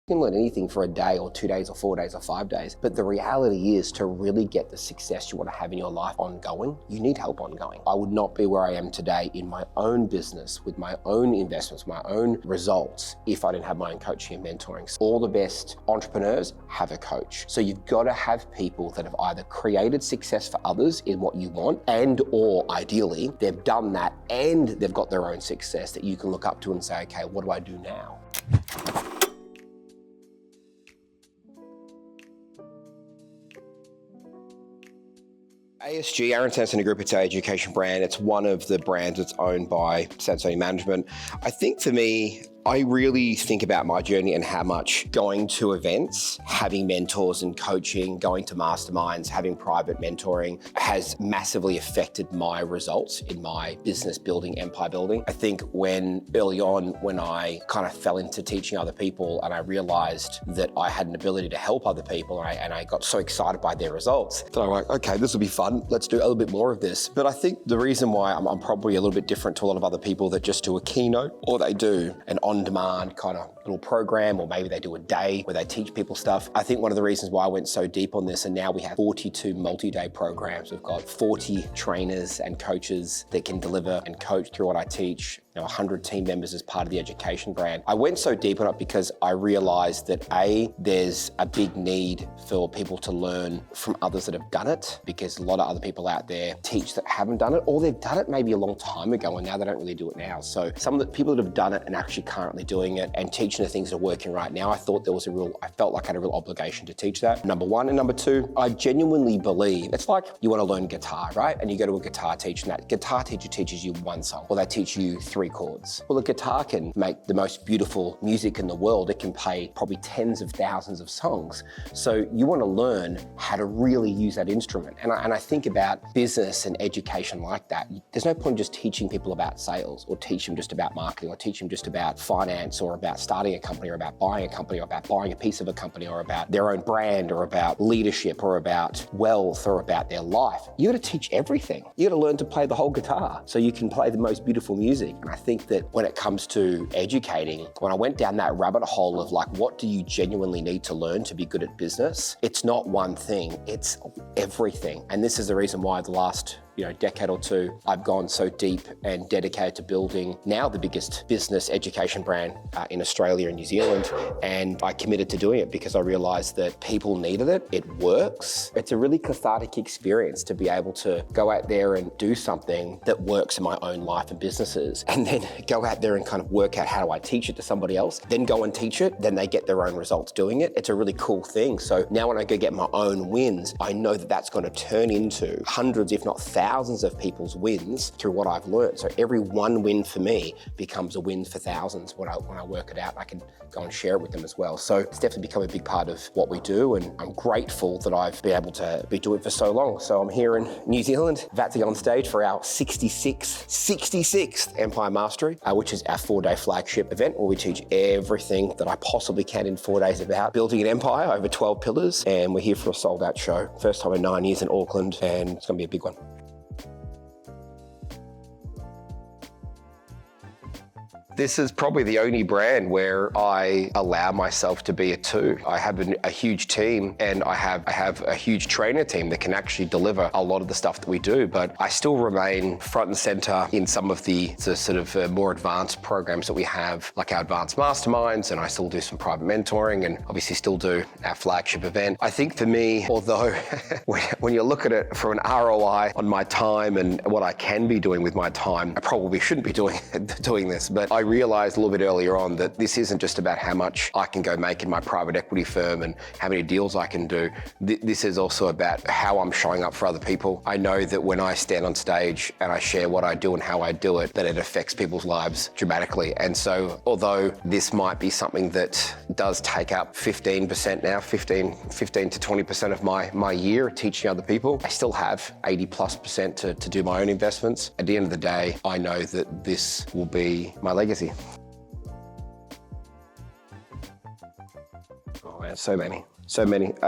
You can learn anything for a day or 2 days or 4 days or 5 days. But the reality is, to really get the success you want to have in your life ongoing, you need help ongoing. I would not be where I am today in my own business, with my own investments, my own results, if I didn't have my own coaching and mentoring. So all the best entrepreneurs have a coach. So you've got to have people that have either created success for others in what you want, and or ideally, they've done that and they've got their own success that you can look up to and say, okay, what do I do now? ASG, Aaron Sansoni Group, it's our education brand. It's one of the brands that's owned by Sansoni Management. I think for me, I really think about my journey and how much going to events, having mentors and coaching, going to masterminds, having private mentoring has massively affected my results in my business building, empire building. I think early on, when I kind of fell into teaching other people and I realized that I had an ability to help other people, and I got so excited by their results that I'm like, okay, this will be fun. Let's do a little bit more of this. But I think the reason why I'm probably a little bit different to a lot of other people that just do a keynote, or they do an on-demand kind of little program, or maybe they do a day where they teach people stuff. I think one of the reasons why I went so deep on this, and now we have 42 multi-day programs. We've got 40 trainers and coaches that can deliver and coach through what I teach. 100 team members as part of the education brand. I went so deep on it because I realized that there's a big need for people to learn from others that have done it, because a lot of other people out there teach that haven't done it, or they've done it maybe a long time ago and now they don't really do it now. So some of the people that have done it and actually currently doing it and teaching the things that are working right now, I felt like I had a real obligation to teach that, number one. And number two, I genuinely believe, it's like you want to learn guitar, right? And you go to a guitar teacher, and that guitar teacher teaches you one song, or they teach you 3 chords. Well, a guitar can make the most beautiful music in the world. It can play probably tens of thousands of songs. So you want to learn how to really use that instrument. And I think about business and education like that. There's no point just teaching people about sales, or teach them just about marketing, or teach them just about finance, or about starting a company, or about buying a company, or about buying a piece of a company, or about their own brand, or about leadership, or about wealth, or about their life. You got to teach everything. You got to learn to play the whole guitar so you can play the most beautiful music. And I think that when it comes to educating, when I went down that rabbit hole of like, what do you genuinely need to learn to be good at business? It's not one thing, it's everything. And this is the reason why the last decade or two, I've gone so deep and dedicated to building now the biggest business education brand in Australia and New Zealand. And I committed to doing it because I realized that people needed it. It works. It's a really cathartic experience to be able to go out there and do something that works in my own life and businesses, and then go out there and kind of work out, how do I teach it to somebody else, then go and teach it, then they get their own results doing it. It's a really cool thing. So now when I go get my own wins, I know that that's going to turn into hundreds, if not thousands of people's wins through what I've learned. So every one win for me becomes a win for thousands when I work it out. I can go and share it with them as well. So it's definitely become a big part of what we do, and I'm grateful that I've been able to be doing it for so long. So I'm here in New Zealand, about to get on stage for our 66th Empire Mastery, which is our 4-day flagship event where we teach everything that I possibly can in 4 days about building an empire over 12 pillars. And we're here for a sold out show. First time in 9 years in Auckland, and it's gonna be a big one. This is probably the only brand where I allow myself to be a 2. I have a huge team, and I have a huge trainer team that can actually deliver a lot of the stuff that we do, but I still remain front and center in some of the sort of more advanced programs that we have, like our advanced masterminds, and I still do some private mentoring, and obviously still do our flagship event. I think for me, although when you look at it from an ROI on my time and what I can be doing with my time, I probably shouldn't be doing this, but I realized a little bit earlier on that this isn't just about how much I can go make in my private equity firm and how many deals I can do. This is also about how I'm showing up for other people. I know that when I stand on stage and I share what I do and how I do it, that it affects people's lives dramatically. And so although this might be something that does take up 15% now, 15 to 20% of my year teaching other people, I still have 80+% to do my own investments. At the end of the day, I know that this will be my legacy. Oh man, so many.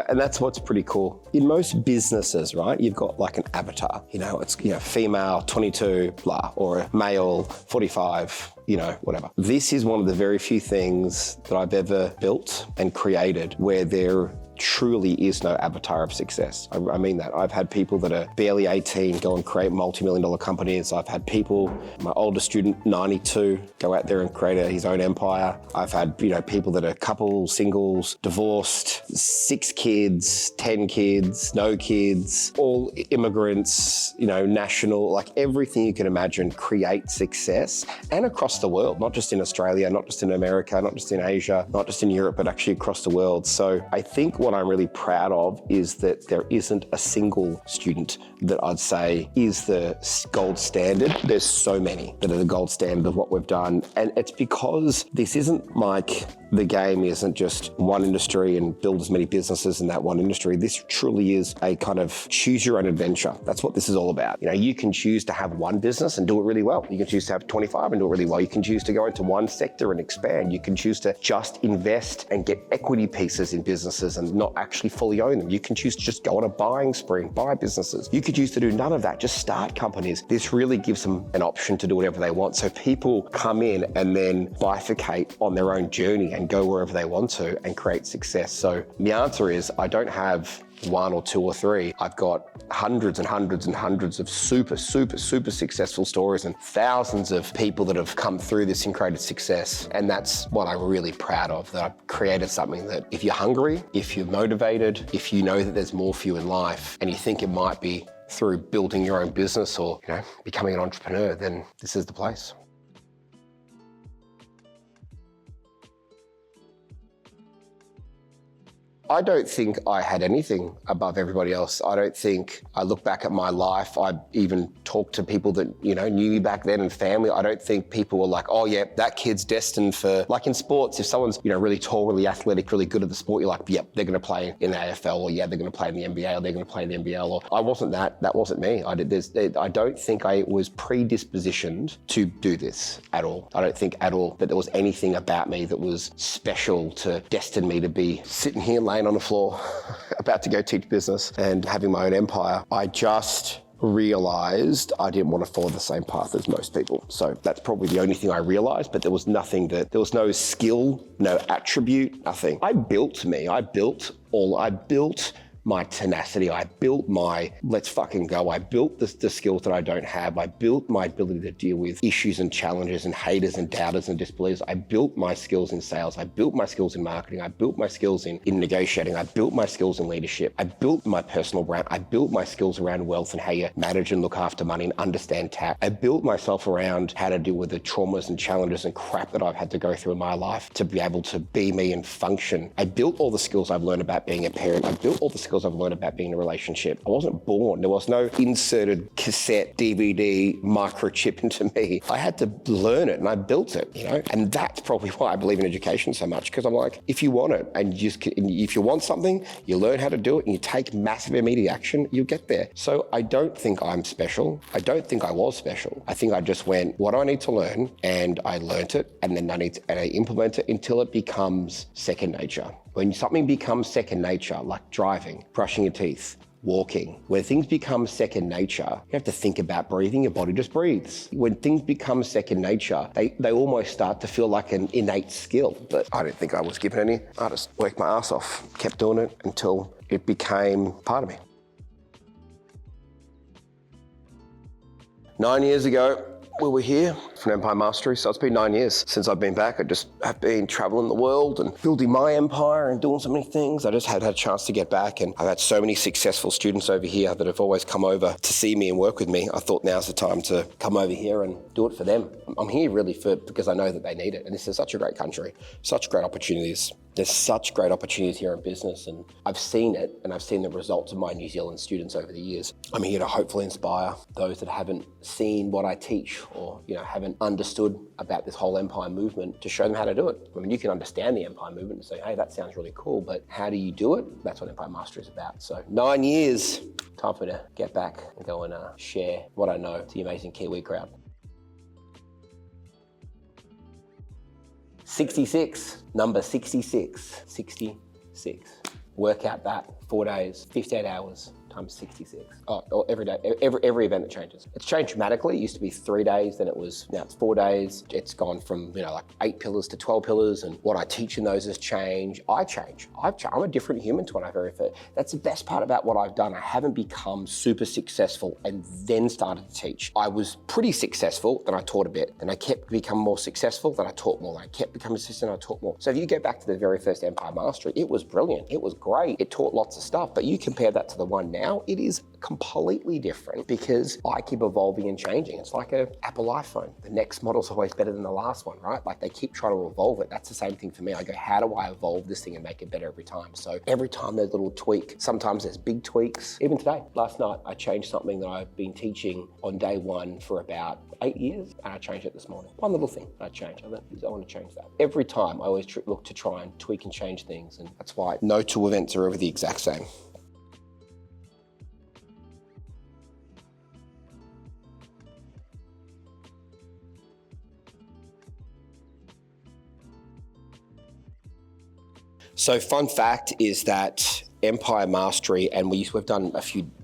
And that's what's pretty cool. In most businesses, right, you've got like an avatar, it's female 22, blah, or male 45, whatever. This is one of the very few things that I've ever built and created where there truly is no avatar of success. I mean that. I've had people that are barely 18 go and create multi-million-dollar companies. I've had people, my oldest student, 92, go out there and create his own empire. I've had, people that are couples, singles, divorced, 6 kids, 10 kids, no kids, all immigrants, national, like everything you can imagine, create success, and across the world, not just in Australia, not just in America, not just in Asia, not just in Europe, but actually across the world. So I think what I'm really proud of is that there isn't a single student that I'd say is the gold standard. There's so many that are the gold standard of what we've done. And it's because this isn't like the game isn't just one industry and build as many businesses in that one industry. This truly is a kind of choose your own adventure. That's what this is all about. You can choose to have one business and do it really well. You can choose to have 25 and do it really well. You can choose to go into one sector and expand. You can choose to just invest and get equity pieces in businesses and not actually fully own them. You can choose to just go on a buying spree and buy businesses. You could choose to do none of that, just start companies. This really gives them an option to do whatever they want. So people come in and then bifurcate on their own journey and go wherever they want to and create success. So the answer is I don't have 1 or 2 or 3. I've got hundreds and hundreds and hundreds of super successful stories and thousands of people that have come through this and created success. And that's what I'm really proud of, that I've created something that if you're hungry, if you're motivated, if you know that there's more for you in life and you think it might be through building your own business or, becoming an entrepreneur, then this is the place. I don't think I had anything above everybody else. I don't think I look back at my life. I even talked to people that, knew me back then and family. I don't think people were like, oh yeah, that kid's destined for, like in sports, if someone's, really tall, really athletic, really good at the sport, you're like, yep, they're going to play in the AFL, or yeah, they're going to play in the NBA, or they're going to play in the NBL. Or I wasn't that. That wasn't me. I don't think I was predispositioned to do this at all. I don't think at all that there was anything about me that was special to destine me to be sitting here laying on the floor about to go teach business and having my own empire. I just realized I didn't want to follow the same path as most people. So that's probably the only thing I realized, but there was no skill, no attribute, nothing. I built my tenacity. I built my let's fucking go. I built the skills that I don't have. I built my ability to deal with issues and challenges and haters and doubters and disbelievers. I built my skills in sales. I built my skills in marketing. I built my skills in negotiating. I built my skills in leadership. I built my personal brand. I built my skills around wealth and how you manage and look after money and understand tax. I built myself around how to deal with the traumas and challenges and crap that I've had to go through in my life to be able to be me and function. I built all the skills I've learned about being a parent. I built all the skills I've learned about being in a relationship. I wasn't born. There was no inserted cassette, DVD, microchip into me. I had to learn it and I built it, and that's probably why I believe in education so much, because I'm like, if you want it and if you want something, you learn how to do it and you take massive immediate action, you'll get there. So I don't think I'm special. I don't think I was special. I think I just went, what do I need to learn? And I learnt it, and then I implement it until it becomes second nature. When something becomes second nature, like driving, brushing your teeth, walking, where things become second nature, you have to think about breathing, your body just breathes. When things become second nature, they almost start to feel like an innate skill. But I don't think I was given any. I just worked my ass off, kept doing it until it became part of me. 9 years ago, we were here for Empire Mastery. So it's been 9 years since I've been back. I just have been traveling the world and building my empire and doing so many things. I just had a chance to get back, and I've had so many successful students over here that have always come over to see me and work with me. I thought now's the time to come over here and do it for them. I'm here really because I know that they need it. And this is such a great country, such great opportunities. There's such great opportunities here in business, and I've seen it, and I've seen the results of my New Zealand students over the years. I'm here to hopefully inspire those that haven't seen what I teach or haven't understood about this whole Empire movement, to show them how to do it. I mean, you can understand the Empire movement and say, hey, that sounds really cool, but how do you do it? That's what Empire Mastery is about. So 9 years, time for me to get back and go and share what I know to the amazing Kiwi crowd. 66, number 66, 66. Work out that 4 days, 58 hours times 66. Or every day, every event that changes. It's changed dramatically. It used to be 3 days, then now it's 4 days. It's gone from, like 8 pillars to 12 pillars, and what I teach in those has changed. I change. I'm a different human to when I very first. That's the best part about what I've done. I haven't become super successful and then started to teach. I was pretty successful, then I taught a bit. Then I kept becoming more successful, then I taught more. Then I kept becoming assistant, I taught more. So if you go back to the very first Empire Mastery, it was brilliant. It was great. It taught lots of stuff, but you compare that to the one now, it is completely different because I keep evolving and changing. It's like an Apple iPhone. The next model's always better than the last one, right? Like they keep trying to evolve it. That's the same thing for me. I go, how do I evolve this thing and make it better every time? So every time there's a little tweak, sometimes there's big tweaks. Even today, last night, I changed something that I've been teaching on day one for about 8 years, and I changed it this morning. One little thing I changed. I want to change that. Every time I always look to try and tweak and change things, and that's why no two events are ever the exact same. So fun fact is that Empire Mastery, and we've done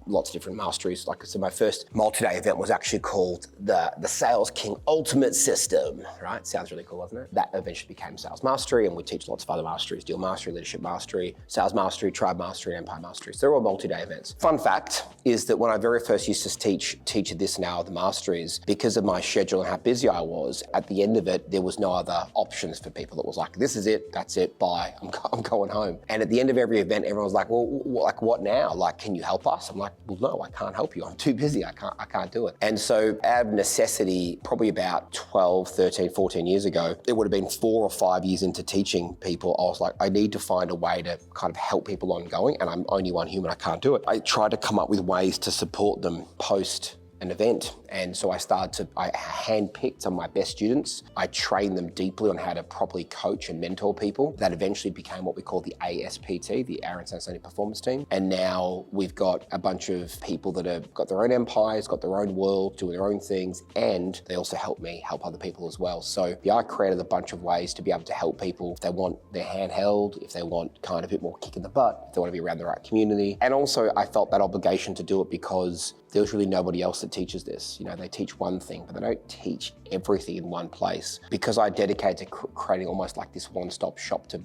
lots of different masteries. Like I said, my first multi-day event was actually called the Sales King Ultimate System, right? Sounds really cool, doesn't it? That eventually became Sales Mastery, and we teach lots of other masteries: Deal Mastery, Leadership Mastery, Sales Mastery, Tribe Mastery, Empire Mastery. So they're all multi-day events. Fun fact is that when I very first used to teach at this and now the masteries, because of my schedule and how busy I was, at the end of it, there was no other options for people. It was like, this is it, that's it, bye, I'm going home. And at the end of every event, everyone was like, well, like what now? Like, can you help us? I'm like, well, no, I can't help you. I'm too busy. I can't do it. And so out of necessity, probably about 12, 13, 14 years ago, it would have been 4 or 5 years into teaching people. I was like, I need to find a way to kind of help people ongoing, and I'm only one human. I can't do it. I tried to come up with ways to support them post an event. And so I handpicked some of my best students. I trained them deeply on how to properly coach and mentor people. That eventually became what we call the ASPT, the Aaron Sansoni Performance Team. And now we've got a bunch of people that have got their own empires, got their own world, doing their own things, and they also help me help other people as well. So I created a bunch of ways to be able to help people if they want their hand held, if they want kind of a bit more kick in the butt, if they want to be around the right community. And also I felt that obligation to do it because there's really nobody else that teaches this. They teach one thing, but they don't teach everything in one place. Because I dedicated to creating almost like this one-stop shop to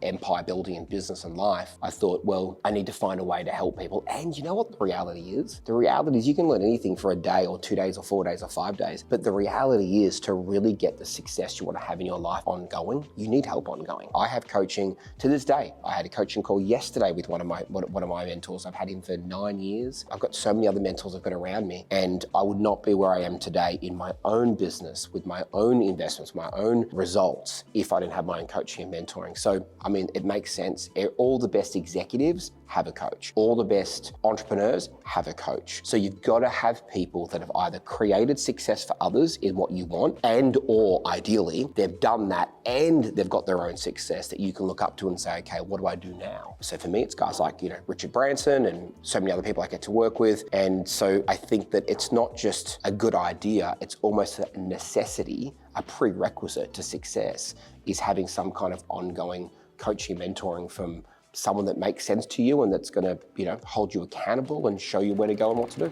empire building and business and life, I thought, well, I need to find a way to help people. And you know what the reality is? The reality is you can learn anything for a day or 2 days or 4 days or 5 days. But the reality is to really get the success you want to have in your life ongoing, you need help ongoing. I have coaching to this day. I had a coaching call yesterday with one of my mentors. I've had him for 9 years. I've got so many other mentors I've got around me, and I would not be where I am today in my own business with my own investments, my own results, if I didn't have my own coaching and mentoring. So, I mean, it makes sense. All the best executives have a coach. All the best entrepreneurs have a coach. So you've got to have people that have either created success for others in what you want, and or ideally they've done that and they've got their own success that you can look up to and say, okay, what do I do now? So for me, it's guys like, Richard Branson and so many other people I get to work with. And so I think that it's not just a good idea, it's almost a necessity, a prerequisite to success is having some kind of ongoing coaching, mentoring from someone that makes sense to you and that's going to, hold you accountable and show you where to go and what to do.